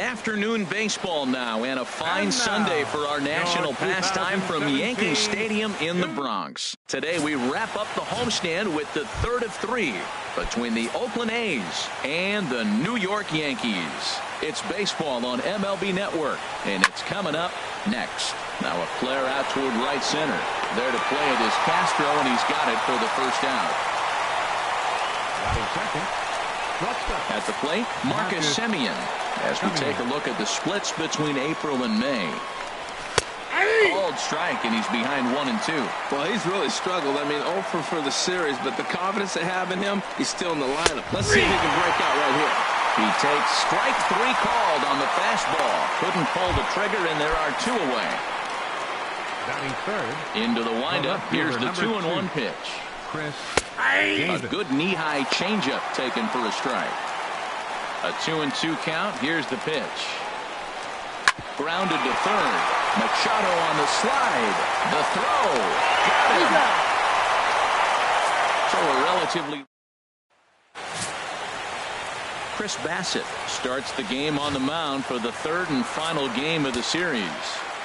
Afternoon baseball now, and a fine Sunday for our national pastime from Yankee Stadium in the Bronx. Today we wrap up the homestand with the third of three between the Oakland A's and the New York Yankees. It's baseball on MLB Network, and it's coming up next. Now a flare out toward right center. There to play it is Castro, and he's got it for the first out. At the plate, Marcus Semien. As we take a look at the splits between April and May. Called strike, and he's behind 1 and 2. Well, he's really struggled. I mean, 0 for the series, but the confidence they have in him, he's still in the lineup. Let's see if he can break out right here. He takes strike 3 called on the fastball. Couldn't pull the trigger, and there are 2 away. Batting third. Into the windup. Here's the 2-1 pitch. A good knee-high changeup taken for a strike. A 2-2 count. Here's the pitch. Grounded to third. Machado on the slide. The throw. Got him. So a relatively. Chris Bassett starts the game on the mound for the third and final game of the series.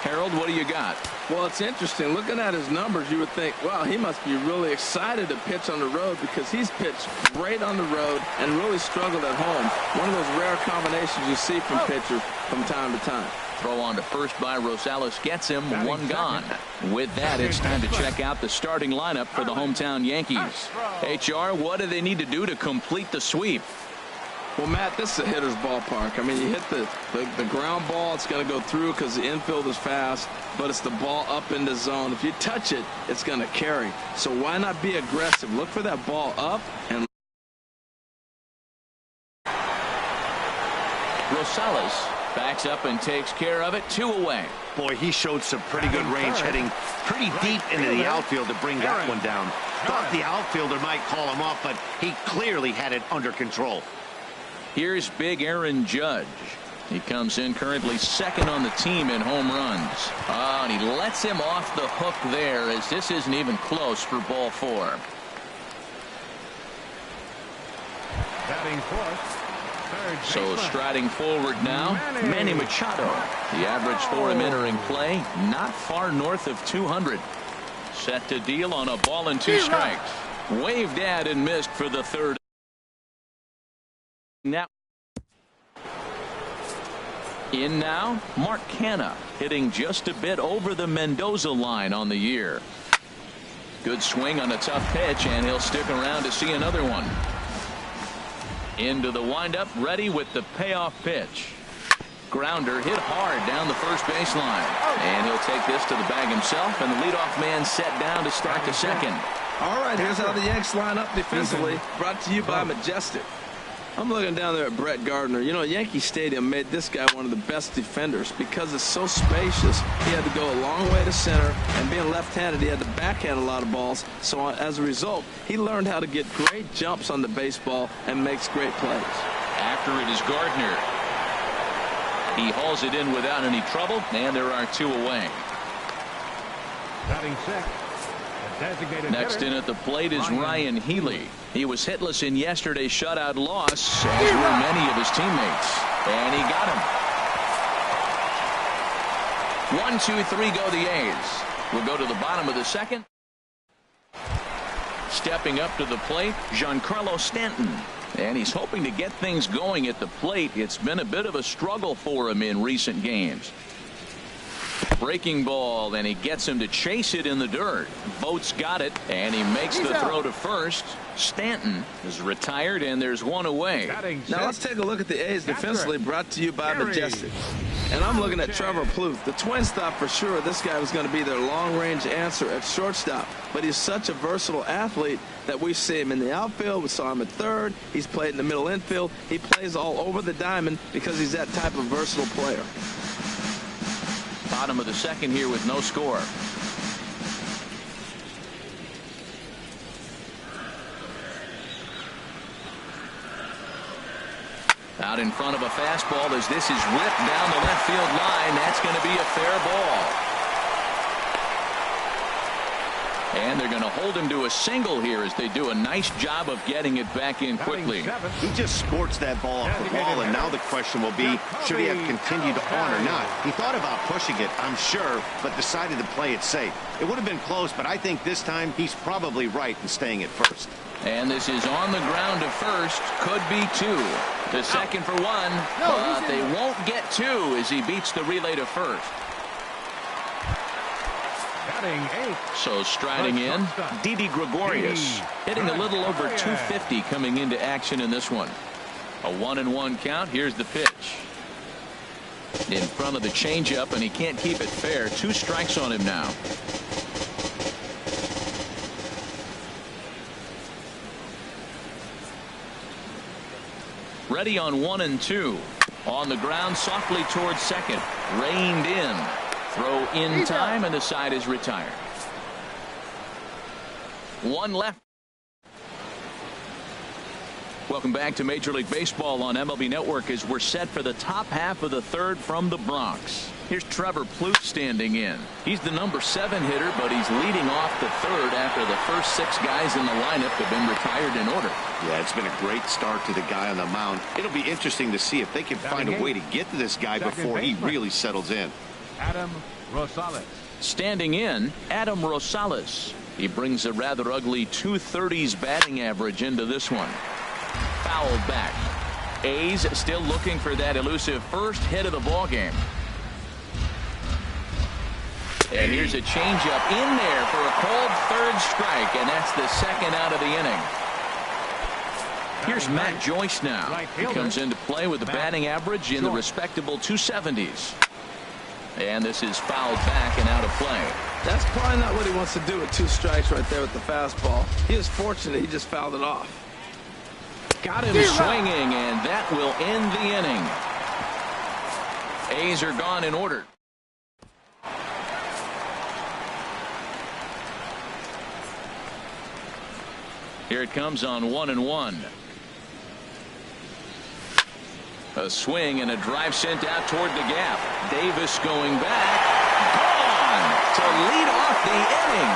Harold, what do you got? Well, it's interesting. Looking at his numbers, you would think, wow, he must be really excited to pitch on the road because he's pitched great on the road and really struggled at home. One of those rare combinations you see from pitchers from time to time. Throw on to first by Rosales gets him. 1 gone. With that, it's time to check out the starting lineup for the hometown Yankees. HR, what do they need to do to complete the sweep? Well, Matt, this is a hitter's ballpark. I mean, you hit the ground ball, it's going to go through because the infield is fast, but it's the ball up in the zone. If you touch it, it's going to carry. So why not be aggressive? Look for that ball up and Rosales backs up and takes care of it. 2 away. Boy, he showed some pretty good range, heading pretty deep into the outfield to bring that one down. Thought the outfielder might call him off, but he clearly had it under control. Here's big Aaron Judge. He comes in currently second on the team in home runs. Oh, and he lets him off the hook there, as this isn't even close for ball 4. Batting fourth. So striding forward now, Manny Machado. The average for him entering play, not far north of 200. Set to deal on a ball and 2 strikes. Waved at and missed for the third. Now in now, Mark Canha hitting just a bit over the Mendoza line on the year. Good swing on a tough pitch, and he'll stick around to see another one. Into the windup, ready with the payoff pitch. Grounder hit hard down the first baseline, and he'll take this to the bag himself, and the leadoff man set down to start the second. All right, here's how the Yanks line up defensively, brought to you by Majestic. I'm looking down there at Brett Gardner. You know, Yankee Stadium made this guy one of the best defenders because it's so spacious. He had to go a long way to center, and being left-handed, he had to backhand a lot of balls. So as a result, he learned how to get great jumps on the baseball and makes great plays. After it is Gardner. He hauls it in without any trouble, and there are 2 away. Batting sixth. Next in at the plate is Ryan Healy. He was hitless in yesterday's shutout loss, as were many of his teammates. And he got him. 1, 2, 3 go the A's. We'll go to the bottom of the second. Stepping up to the plate, Giancarlo Stanton. And he's hoping to get things going at the plate. It's been a bit of a struggle for him in recent games. Breaking ball, and he gets him to chase it in the dirt. Boat's got it, and he makes the throw to first. Stanton is retired, and there's 1 away. Now let's take a look at the A's defensively, brought to you by Majestic. And I'm looking at Trevor Plouffe. The Twins thought for sure this guy was going to be their long-range answer at shortstop. But he's such a versatile athlete that we see him in the outfield. We saw him at third. He's played in the middle infield. He plays all over the diamond because he's that type of versatile player. Bottom of the second here with no score. Out in front of a fastball as this is ripped down the left field line. That's going to be a fair ball. And they're going to hold him to a single here as they do a nice job of getting it back in quickly. He just sports that ball off the wall, and now the question will be, should he have continued on or not? He thought about pushing it, I'm sure, but decided to play it safe. It would have been close, but I think this time he's probably right in staying at first. And this is on the ground to first. Could be two. The second for one, but they won't get two as he beats the relay to first. So striding in, Didi Gregorius, hitting a little over 250 coming into action in this one. A 1-1 count. Here's the pitch. In front of the changeup, and he can't keep it fair. 2 strikes on him now. Ready on 1 and 2. On the ground softly towards second. Reined in. Throw in time, and the side is retired. 1 left. Welcome back to Major League Baseball on MLB Network as we're set for the top half of the third from the Bronx. Here's Trevor Plouffe standing in. He's the number 7 hitter, but he's leading off the third after the first 6 guys in the lineup have been retired in order. Yeah, it's been a great start to the guy on the mound. It'll be interesting to see if they can find a way to get to this guy before he really settles in. Adam Rosales. Standing in, Adam Rosales. He brings a rather ugly 230s batting average into this one. Fouled back. A's still looking for that elusive first hit of the ball game. And here's a changeup in there for a called third strike, and that's the second out of the inning. Here's Matt Joyce now. He comes into play with a batting average in the respectable 270s. And this is fouled back and out of play. That's probably not what he wants to do with 2 strikes right there with the fastball. He is fortunate he just fouled it off. Got him swinging, and that will end the inning. A's are gone in order. Here it comes on 1-1. A swing and a drive sent out toward the gap. Davis going back. Gone to lead off the inning.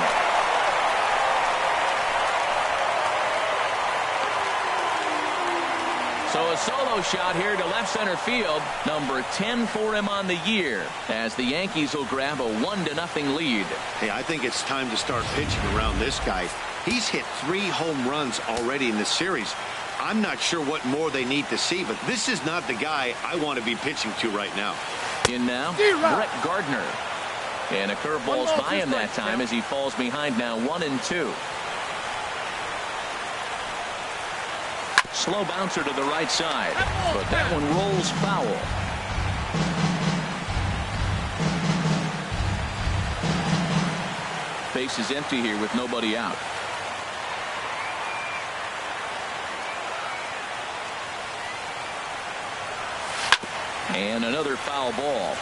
So a solo shot here to left center field. Number 10 for him on the year as the Yankees will grab a 1-0 lead. Hey, I think it's time to start pitching around this guy. He's hit 3 home runs already in this series. I'm not sure what more they need to see, but this is not the guy I want to be pitching to right now. In now, Brett Gardner. And a curveball's by him that time as he falls behind now 1-2. Slow bouncer to the right side, but that one rolls foul. Base is empty here with nobody out. And another foul ball.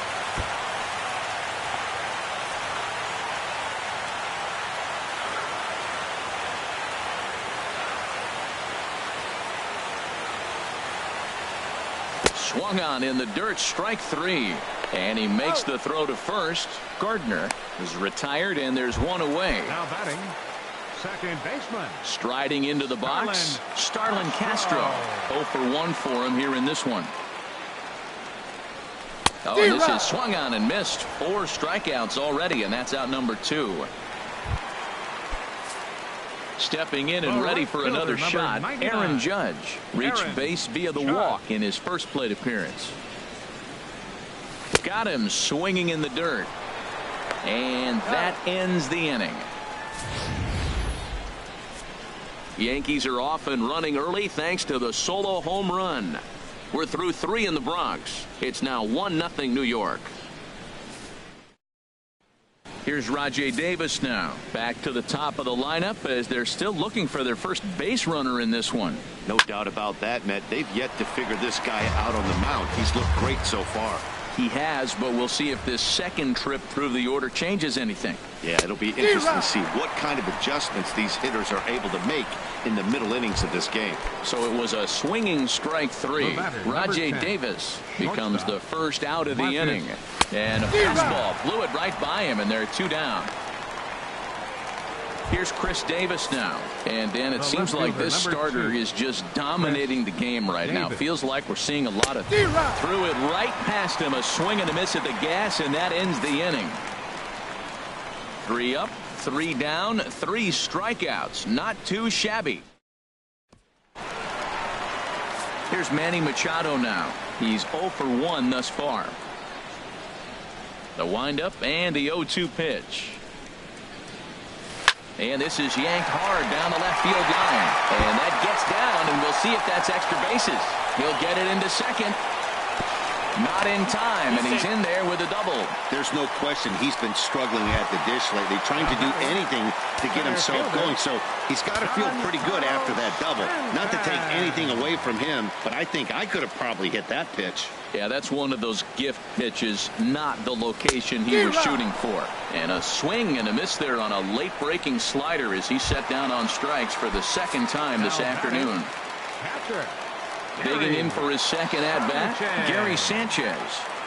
Swung on in the dirt, strike 3. And he makes the throw to first. Gardner is retired, and there's one away. Now batting, second baseman. Striding into the box, Starlin Castro. 0 for 1 for him here in this one. Oh, and this is swung on and missed. 4 strikeouts already, and that's out number 2. Stepping in and ready for another shot, Aaron Judge reached base via the walk in his first plate appearance. Got him swinging in the dirt. And that ends the inning. Yankees are off and running early thanks to the solo home run. We're through 3 in the Bronx. It's now 1-0 New York. Here's Rajay Davis now. Back to the top of the lineup as they're still looking for their first base runner in this one. No doubt about that, Matt. They've yet to figure this guy out on the mound. He's looked great so far. He has, but we'll see if this second trip through the order changes anything. Yeah, it'll be interesting to see what kind of adjustments these hitters are able to make in the middle innings of this game. So it was a swinging strike 3. Rajay Davis becomes the first out of the inning. And a fastball blew it right by him, and they're 2 down. Here's Chris Davis now. And Dan, it seems like this starter is just dominating the game right now. Feels like we're seeing a lot of... Threw it right past him. A swing and a miss at the gas, and that ends the inning. 3 up, 3 down, 3 strikeouts. Not too shabby. Here's Manny Machado now. He's 0 for 1 thus far. The windup and the 0-2 pitch. And this is yanked hard down the left field line. And that gets down, and we'll see if that's extra bases. He'll get it into second. Not in time, and he's in there with a double. There's no question he's been struggling at the dish lately, trying to do anything to get himself going. So he's got to feel pretty good after that double. Not to take anything away from him, but I think I could have probably hit that pitch. Yeah, that's one of those gift pitches, not the location he was shooting for. And a swing and a miss there on a late breaking slider as he set down on strikes for the second time this afternoon. Digging in for his second at-bat, Gary Sanchez.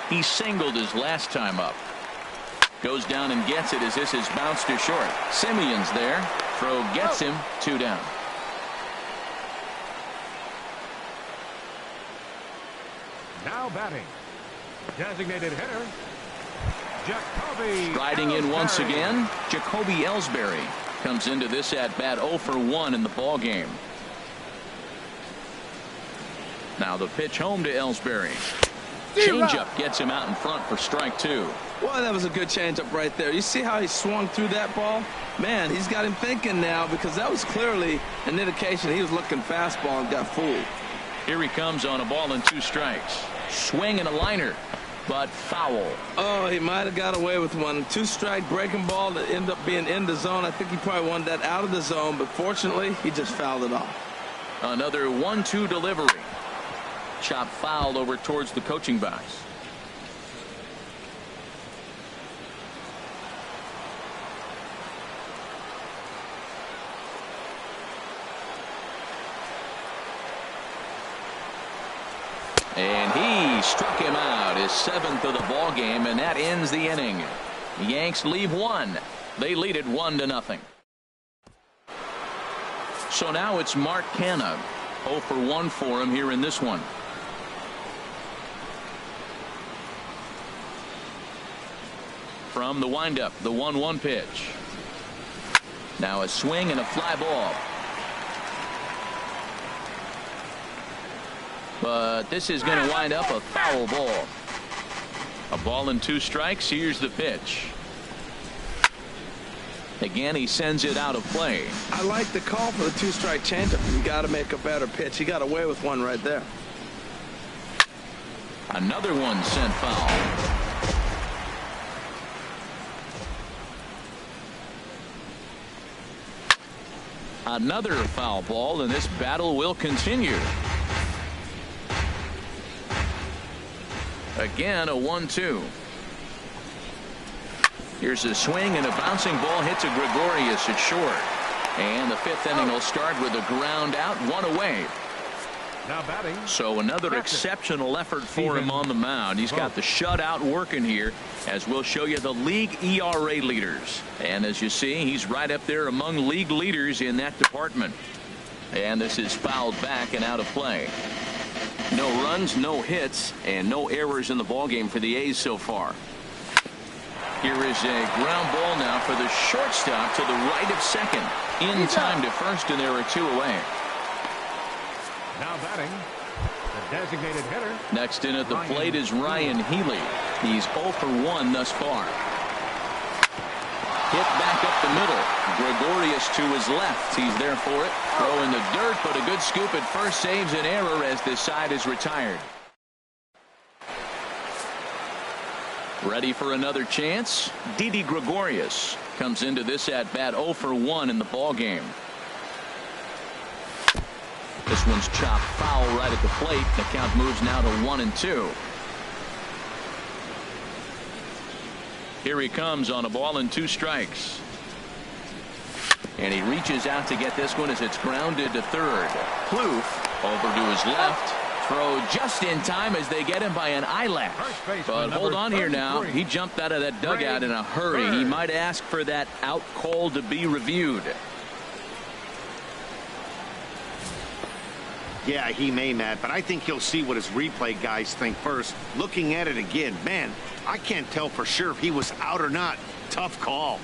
He singled his last time up. Goes down and gets it as this is bounced to short. Simeon's there. Throw gets him. 2 down. Now batting, designated hitter, Jacoby. Striding in once again, Jacoby Ellsbury comes into this at-bat 0 for 1 in the ball game. Now the pitch home to Ellsbury. Changeup gets him out in front for strike 2. Boy, that was a good changeup right there. You see how he swung through that ball? Man, he's got him thinking now, because that was clearly an indication he was looking fastball and got fooled. Here he comes on a ball and 2 strikes. Swing and a liner, but foul. Oh, he might have got away with one. 2-strike breaking ball that ended up being in the zone. I think he probably wanted that out of the zone, but fortunately, he just fouled it off. Another 1-2 delivery. Chop foul over towards the coaching box. And he struck him out, his 7th of the ball game, and that ends the inning. The Yanks leave 1. They lead it 1-0. So now it's Mark Canha. 0 for 1 for him here in this one. From the windup, the 1-1 pitch. Now a swing and a fly ball. But this is going to wind up a foul ball. A ball and 2 strikes. Here's the pitch. Again, he sends it out of play. I like the call for the 2-strike changeup. You got to make a better pitch. He got away with one right there. Another one sent foul. Another foul ball, and this battle will continue. Again, a 1-2. Here's a swing, and a bouncing ball hits a Gregorius at short. And the 5th inning will start with a ground out, 1 away. Now batting. So another exceptional effort for him on the mound. He's got the shutout working here, as we'll show you the league ERA leaders. And as you see, he's right up there among league leaders in that department. And this is fouled back and out of play. No runs, no hits, and no errors in the ballgame for the A's so far. Here is a ground ball now for the shortstop to the right of second. In time to first, and there are 2 away. Now batting, the designated hitter. Next in at the plate is Ryan Healy. He's 0 for 1 thus far. Hit back up the middle. Gregorius to his left. He's there for it. Throw in the dirt, but a good scoop at first saves an error as this side is retired. Ready for another chance? Didi Gregorius comes into this at bat 0 for 1 in the ball game. This one's chopped foul right at the plate. The count moves now to 1-2. Here he comes on a ball and 2 strikes. And he reaches out to get this one as it's grounded to third. Plouffe over to his left. throw just in time as they get him by an eyelash. But hold on here now. He jumped out of that dugout in a hurry. He might ask for that out call to be reviewed. Yeah, he may, Matt, but I think he'll see what his replay guys think first. Looking at it again, man, I can't tell for sure if he was out or not. Tough call.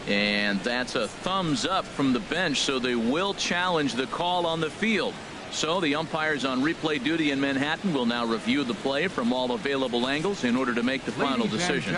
And that's a thumbs up from the bench, so they will challenge the call on the field. So the umpires on replay duty in Manhattan will now review the play from all available angles in order to make the final decision.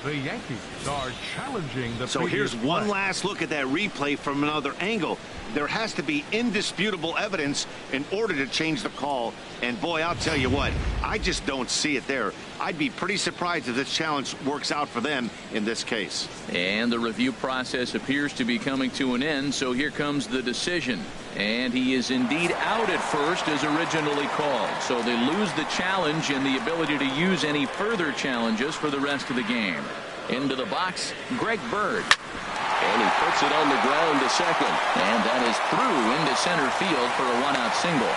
The Yankees are challenging the. So here's one last look at that replay from another angle. There has to be indisputable evidence in order to change the call. And boy, I'll tell you what, I just don't see it there. I'd be pretty surprised if this challenge works out for them in this case. And the review process appears to be coming to an end, so here comes the decision. And he is indeed out at first as originally called. So they lose the challenge and the ability to use any further challenges for the rest of the game. Into the box, Greg Bird. And he puts it on the ground to second. And that is through into center field for a one-out single.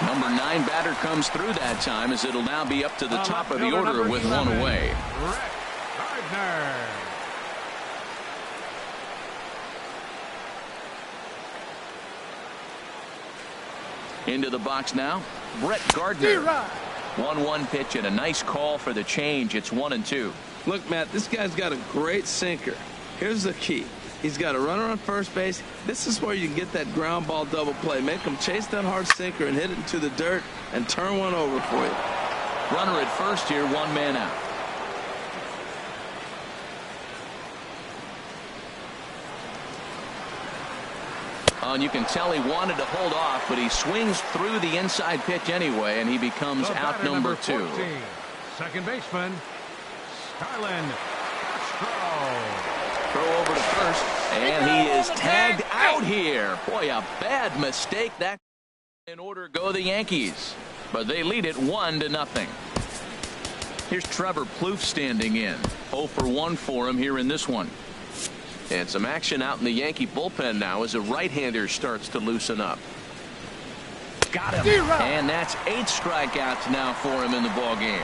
Number 9 batter comes through that time, as it'll now be up to the top of the order with one away. Brett Gardner. Into the box now, Brett Gardner. 1-1 pitch and a nice call for the change. It's 1-2. Look, Matt, this guy's got a great sinker. Here's the key. He's got a runner on first base. This is where you can get that ground ball double play. Make him chase that hard sinker and hit it into the dirt and turn one over for you. Runner at first here, one man out. Oh, and you can tell he wanted to hold off, but he swings through the inside pitch anyway, and he becomes out number 2. 14, second baseman, Starlin Castro. Throw over to first, and he is tagged out here. Boy, a bad mistake. That in order go the Yankees, but they lead it 1-0. Here's Trevor Plouffe standing in. 0 for 1 for him here in this one. And some action out in the Yankee bullpen now as a right-hander starts to loosen up. Got him. And that's 8 strikeouts now for him in the ball game.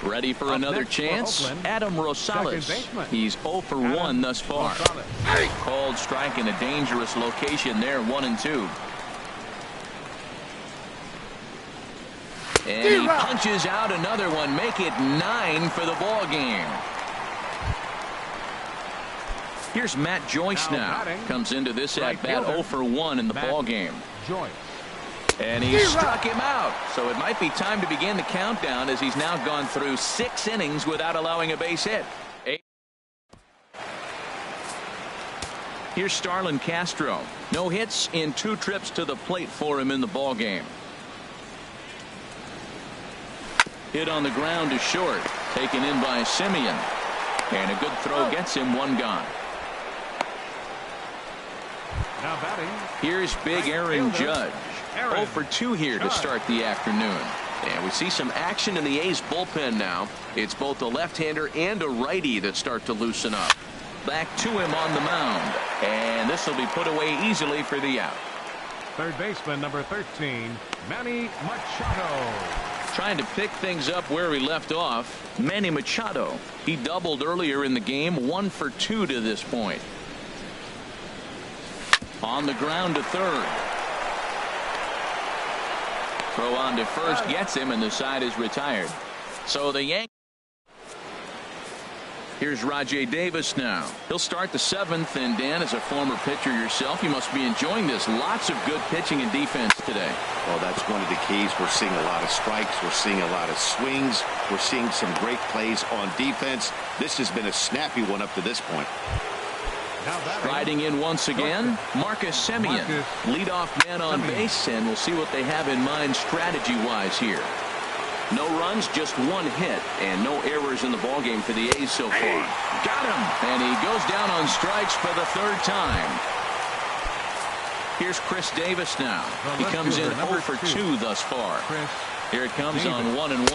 Ready for another chance? Adam Rosales. He's 0 for 1 thus far. Called strike in a dangerous location there, 1-2. And he punches out another one, make it 9 for the ball game. Here's Matt Joyce now. Comes into this at bat 0 for 1 in the ball game. And he struck him out. So it might be time to begin the countdown, as he's now gone through 6 innings without allowing a base hit. Here's Starlin Castro. No hits in 2 trips to the plate for him in the ball game. Hit on the ground to short. Taken in by Simeon. And a good throw gets him 1 gone. Now batting. Here's big Aaron Judge. 0 for 2 here to start the afternoon. And we see some action in the A's bullpen now. It's both a left-hander and a righty that start to loosen up. Back to him on the mound. And this will be put away easily for the out. Third baseman number 13, Manny Machado. Trying to pick things up where we left off, Manny Machado. He doubled earlier in the game, 1 for 2 to this point. On the ground to third. Throw on to first gets him, and the side is retired. So the Yankees. Here's Rajay Davis now. He'll start the 7th, and Dan, as a former pitcher yourself, you must be enjoying this. Lots of good pitching and defense today. Well, that's one of the keys. We're seeing a lot of strikes. We're seeing a lot of swings. We're seeing some great plays on defense. This has been a snappy one up to this point. Riding in once again, Marcus Semien, leadoff man on base, and we'll see what they have in mind strategy-wise here. No runs, just 1 hit, and no errors in the ballgame for the A's so far. Got him! And he goes down on strikes for the 3rd time. Here's Chris Davis now. He comes in 0 for 2 thus far. Here it comes on 1-1.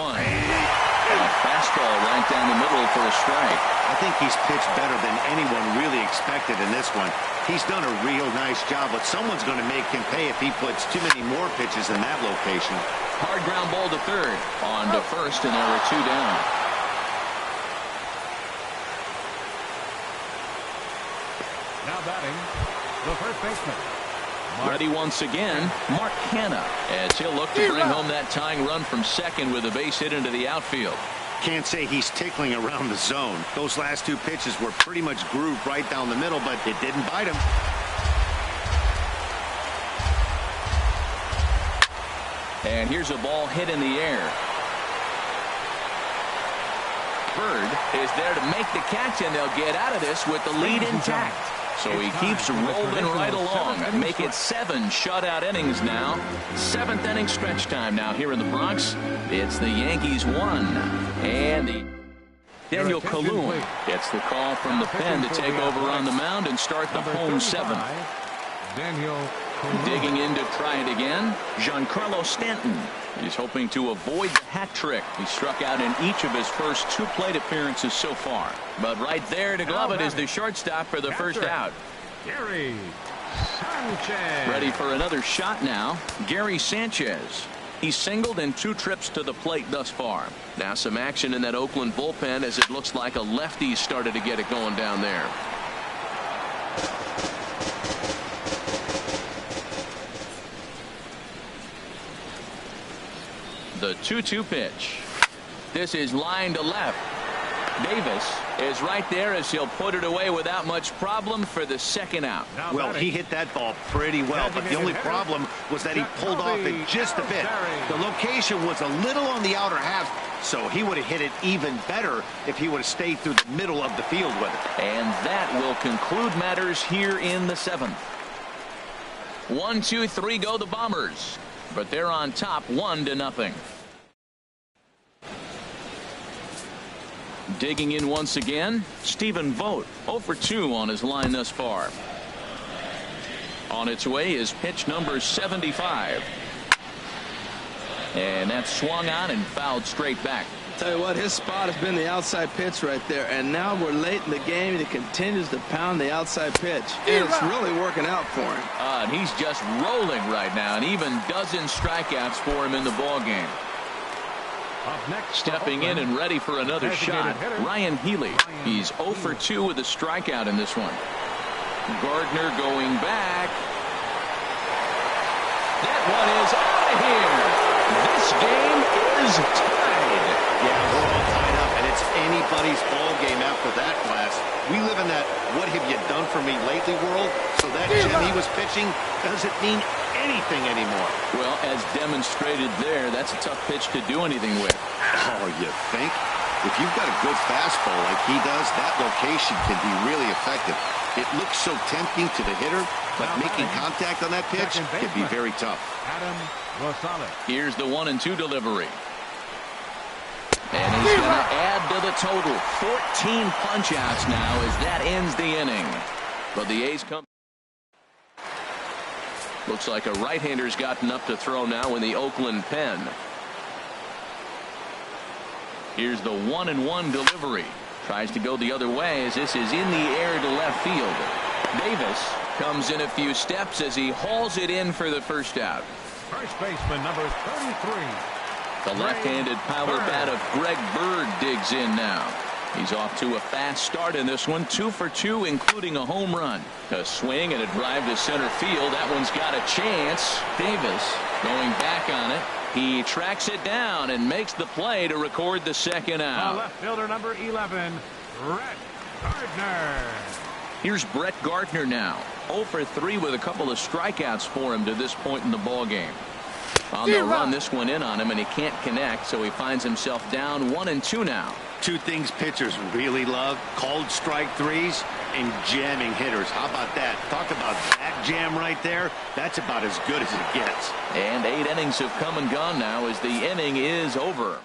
A fastball right down the middle for a strike. I think he's pitched better than anyone really expected in this one. He's done a real nice job, but someone's going to make him pay if he puts too many more pitches in that location. Hard ground ball to third. On to first, and there were 2 down. Now batting, the first baseman. Ready once again, Mark Hanna, as he'll look to bring home that tying run from second with a base hit into the outfield. Can't say he's tickling around the zone. Those last 2 pitches were pretty much grooved right down the middle, but it didn't bite him. And here's a ball hit in the air. Bird is there to make the catch, and they'll get out of this with the lead intact. So he keeps rolling right along. Make it 7 shutout innings now. 7th inning stretch time now here in the Bronx. It's the Yankees 1. And the Daniel Calhoun gets the call from the pen to take over on the mound and start the home 7th. Daniel Digging in to try it again, Giancarlo Stanton. He's hoping to avoid the hat trick. He struck out in each of his first 2 plate appearances so far. But right there to glove it is the shortstop for the first out. Gary Sanchez. Ready for another shot now, Gary Sanchez. He's singled in 2 trips to the plate thus far. Now some action in that Oakland bullpen as it looks like a lefty started to get it going down there. The 2-2 pitch. This is line to left. Davis is right there as he'll put it away without much problem for the second out. Well, he hit that ball pretty well, but the only problem was that he pulled off it just a bit. The location was a little on the outer half, so he would have hit it even better if he would have stayed through the middle of the field with it. And that will conclude matters here in the 7th. 1, 2, 3 go the Bombers, but they're on top 1-0. Digging in once again, Stephen Vogt, 0 for 2 on his line thus far. On its way is pitch number 75. And that's swung on and fouled straight back. Tell you what, his spot has been the outside pitch right there, and now we're late in the game and he continues to pound the outside pitch, and it's really working out for him. And he's just rolling right now, and even dozen strikeouts for him in the ball game. Up next, Stepping in and ready for another shot, Ryan Healy. He's 0 for 2 with a strikeout in this one. Gardner going back. That one is out of here. This game is tied. Yeah, we're all tied up, and it's anybody's ball game after that glass. We live in that what have you done for me lately world, so that gem he was pitching doesn't mean anything anymore. Well, as demonstrated there, that's a tough pitch to do anything with. Oh, you think? If you've got a good fastball like he does, that location can be really effective. It looks so tempting to the hitter, but making contact on that pitch can be very tough. Adam Rosales. Here's the 1-2 delivery. And he's going to add to the total. 14 punch-outs now as that ends the inning. But the A's come. Looks like a right-hander's gotten up to throw now in the Oakland pen. Here's the 1-1 delivery. Tries to go the other way as this is in the air to left field. Davis comes in a few steps as he hauls it in for the first out. First baseman number 33. The left-handed power bat of Greg Bird digs in now. He's off to a fast start in this one, 2 for 2, including a home run. A swing and a drive to center field. That one's got a chance. Davis going back on it. He tracks it down and makes the play to record the second out. Left fielder number 11, Brett Gardner. Here's Brett Gardner now, 0 for 3 with a couple of strikeouts for him to this point in the ball game. They'll run this one in on him, and he can't connect, so he finds himself down 1-2 now. 2 things pitchers really love: called strike threes and jamming hitters. How about that? Talk about that jam right there. That's about as good as it gets. And 8 innings have come and gone now as the inning is over.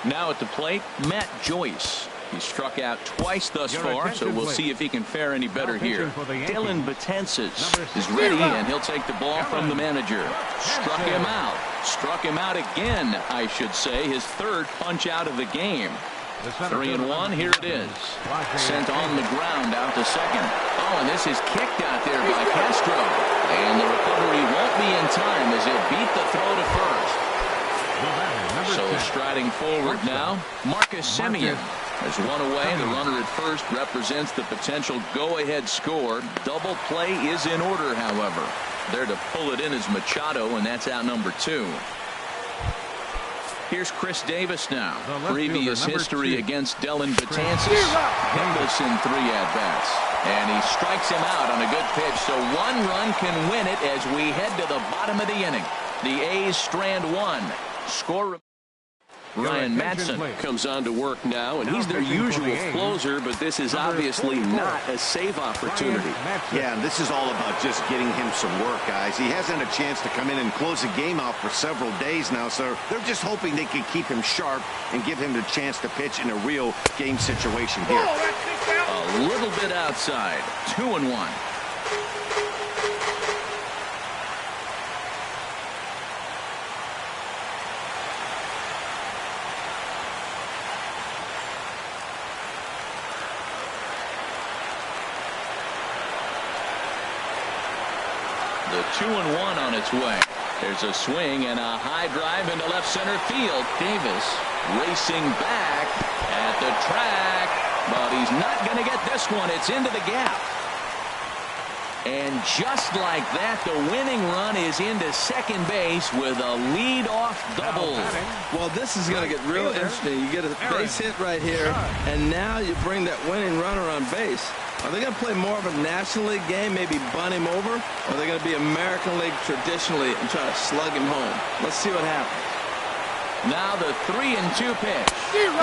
Now at the plate, Matt Joyce. He struck out twice thus far, so we'll see if he can fare any better here. Dylan Betances is ready, and he'll take the ball from the manager. Struck him out. Struck him out again, I should say. His third punch out of the game. 3-1, here it is. Sent on the ground out to second. Oh, and this is kicked out there by Castro. And the recovery won't be in time as it beat the throw to first. So striding forward now, Marcus Semien. There's one away. The runner at first represents the potential go-ahead score. Double play is in order, however. There to pull it in is Machado, and that's out number 2. Here's Chris Davis now. Previous history against Dellin Betances. Henderson 3 at-bats. And he strikes him out on a good pitch, so 1 run can win it as we head to the bottom of the inning. The A's strand 1. Score. Ryan Madsen comes on to work now, and he's their usual closer, but this is obviously not a save opportunity. Yeah, and this is all about just getting him some work, guys. He hasn't had a chance to come in and close the game out for several days now, so they're just hoping they can keep him sharp and give him the chance to pitch in a real game situation here. A little bit outside. 2-1. The 2-1 on its way. There's a swing and a high drive into left center field. Davis racing back at the track, but he's not going to get this one. It's into the gap. And just like that, the winning run is into second base with a lead-off double. Well, this is going to get real interesting. You get a base hit right here, and now you bring that winning runner on base. Are they going to play more of a National League game, maybe bunt him over? Or are they going to be American League traditionally and try to slug him home? Let's see what happens. Now the 3-2 pitch.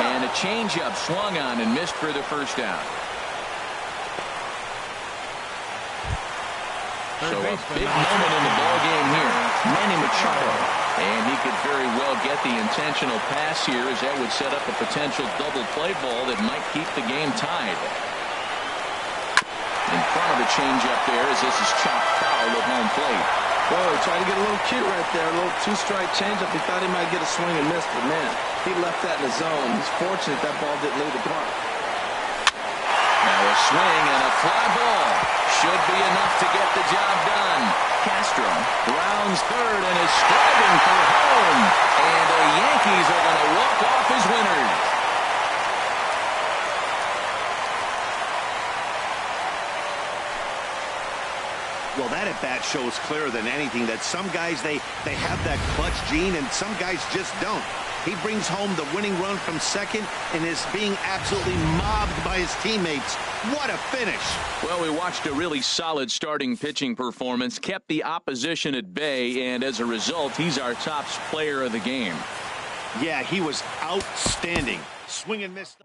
And a changeup swung on and missed for the first out. So a big moment in the ballgame here. Manny Machado. And he could very well get the intentional pass here, as that would set up a potential double play ball that might keep the game tied. In front of the changeup there as this is chopped foul at home plate. Boy, tried to get a little cute right there. A little 2-strike changeup. He thought he might get a swing and miss, but man, he left that in the zone. He's fortunate that ball didn't leave the park. Now a swing and a fly ball. Should be enough to get the job done. Castro rounds third and is striving for home. And the Yankees are going to walk off as winners. Well, that at-bat shows clearer than anything that some guys, they have that clutch gene, and some guys just don't. He brings home the winning run from second and is being absolutely mobbed by his teammates. What a finish. Well, we watched a really solid starting pitching performance, kept the opposition at bay, and as a result, he's our top player of the game. Yeah, he was outstanding. Swing and miss.